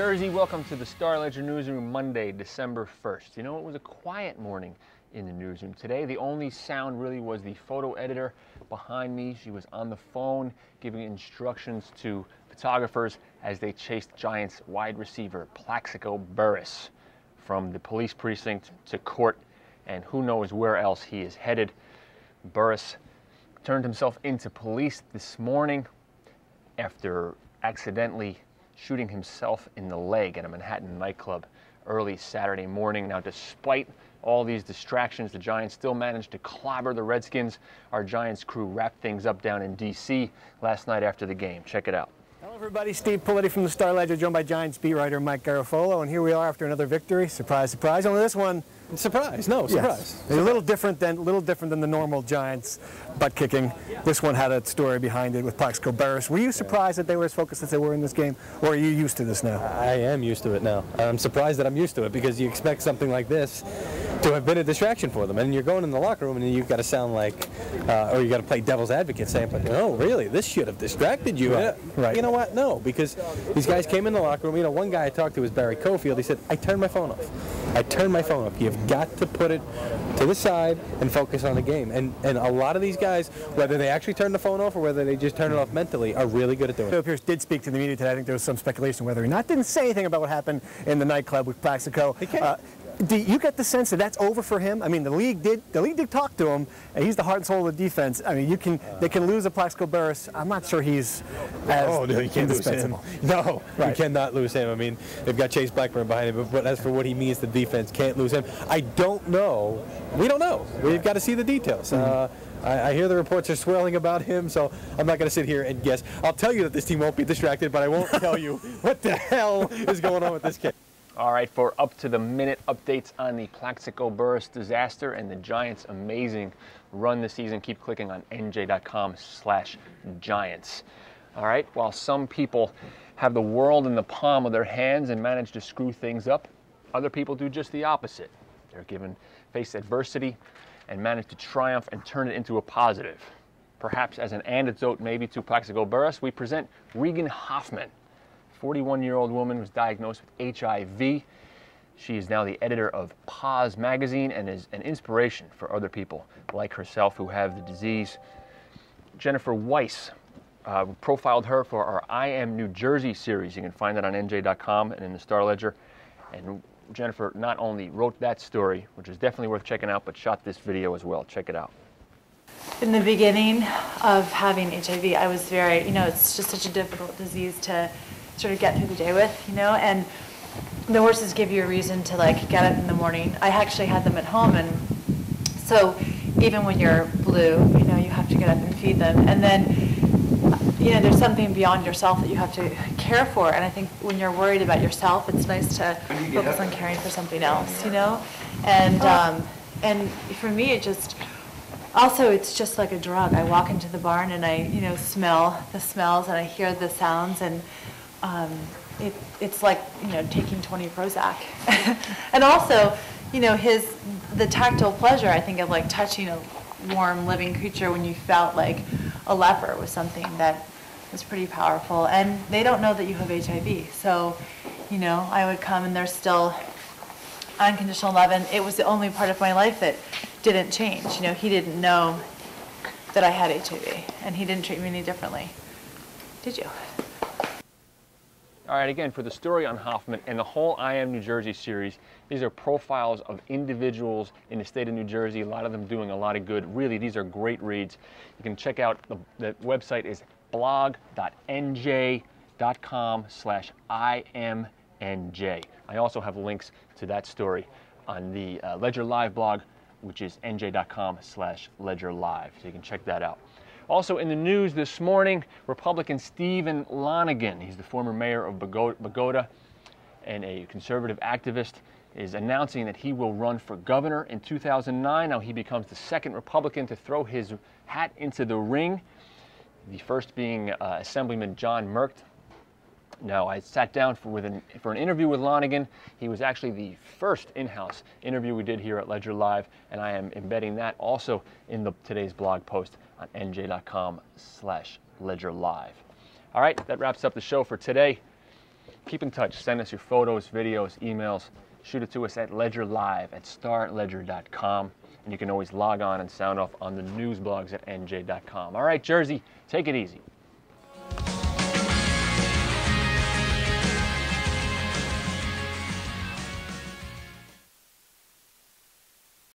Jersey, welcome to the Star Ledger Newsroom, Monday, December 1st. You know, it was a quiet morning in the newsroom today. The only sound really was the photo editor behind me. She was on the phone giving instructions to photographers as they chased Giants wide receiver Plaxico from the police precinct to court, and who knows where else he is headed. Burris turned himself into police this morning after accidentally shooting himself in the leg at a Manhattan nightclub early Saturday morning. Now, despite all these distractions, the Giants still managed to clobber the Redskins. Our Giants crew wrapped things up down in D.C. last night after the game. Check it out. Hello everybody, Steve Lonegan from the Star Ledger, joined by Giants beat writer Mike Garofolo, and here we are after another victory. Surprise, surprise. Only this one, surprise. No, surprise. Yes. A little different than the normal Giants butt kicking. This one had a story behind it with Plaxico. Were you surprised that they were as focused as they were in this game, or are you used to this now? I am used to it now. I'm surprised that I'm used to it, because you expect something like this to have been a distraction for them, and you're going in the locker room and you've got to sound like, or you got to play devil's advocate, saying, "Oh, really? This should have distracted you." Right. Right. You know what? No, because these guys came in the locker room. You know, one guy I talked to was Barry Cofield. He said, "I turned my phone off. I turned my phone off. You've got to put it to the side and focus on the game." And a lot of these guys, whether they actually turn the phone off or whether they just turn it off mentally, are really good at doing it. Bill Pierce did speak to the media today. I think there was some speculation whether or not. Didn't say anything about what happened in the nightclub with Plaxico. Do you get the sense that that's over for him? I mean, the league did talk to him, and he's the heart and soul of the defense. I mean, they can lose a Plaxico. I'm not sure he's as no, you can't lose him. No, right. You cannot lose him. I mean, they've got Chase Blackburn behind him, but as for what he means to the defense, can't lose him. I don't know. We don't know. We've got to see the details. I hear the reports are swirling about him, so I'm not going to sit here and guess. I'll tell you that this team won't be distracted, but I won't tell you what the hell is going on with this kid. All right, for up-to-the-minute updates on the Plaxico disaster and the Giants' amazing run this season, keep clicking on NJ.com/Giants. All right, while some people have the world in the palm of their hands and manage to screw things up, other people do just the opposite. They're face adversity and manage to triumph and turn it into a positive. Perhaps as an antidote maybe to Plaxico, we present Regan Hoffman. 41-year-old woman was diagnosed with HIV. She is now the editor of Pause magazine and is an inspiration for other people like herself who have the disease. Jennifer Weiss profiled her for our I Am New Jersey series. You can find that on NJ.com and in the Star Ledger. And Jennifer not only wrote that story, which is definitely worth checking out, but shot this video as well. Check it out. In the beginning of having HIV, I was very, it's just such a difficult disease to sort of get through the day with, and the horses give you a reason to get up in the morning. I actually had them at home, and so even when you're blue, you have to get up and feed them. And then, there's something beyond yourself that you have to care for, and I think when you're worried about yourself, it's nice to focus on caring for something else, and for me, it's just like a drug. I walk into the barn and I, smell the smells and I hear the sounds, and it's like, taking 20 Prozac. And also, the tactile pleasure, I think, of touching a warm living creature when you felt like a leper was something that was pretty powerful. And they don't know that you have HIV. So, I would come and there's still unconditional love, and it was the only part of my life that didn't change. He didn't know that I had HIV, and he didn't treat me any differently. Did you? All right, again, for the story on Hoffman and the whole I Am New Jersey series, these are profiles of individuals in the state of New Jersey, a lot of them doing a lot of good. Really, these are great reads. You can check out, the website is blog.nj.com/IMNJ. I also have links to that story on the Ledger Live blog, which is nj.com/Ledger Live, so you can check that out. Also in the news this morning, Republican Steve Lonegan, he's the former mayor of Bogota and a conservative activist, is announcing that he will run for governor in 2009. Now he becomes the second Republican to throw his hat into the ring, the first being Assemblyman John Merkt. Now, I sat down for an interview with Lonegan. He was actually the first in-house interview we did here at Ledger Live, and I am embedding that also in today's blog post on nj.com/Ledger Live. All right, that wraps up the show for today. keep in touch. Send us your photos, videos, emails. Shoot it to us at ledgerlive@starledger.com. And you can always log on and sound off on the news blogs at NJ.com. All right, Jersey, take it easy.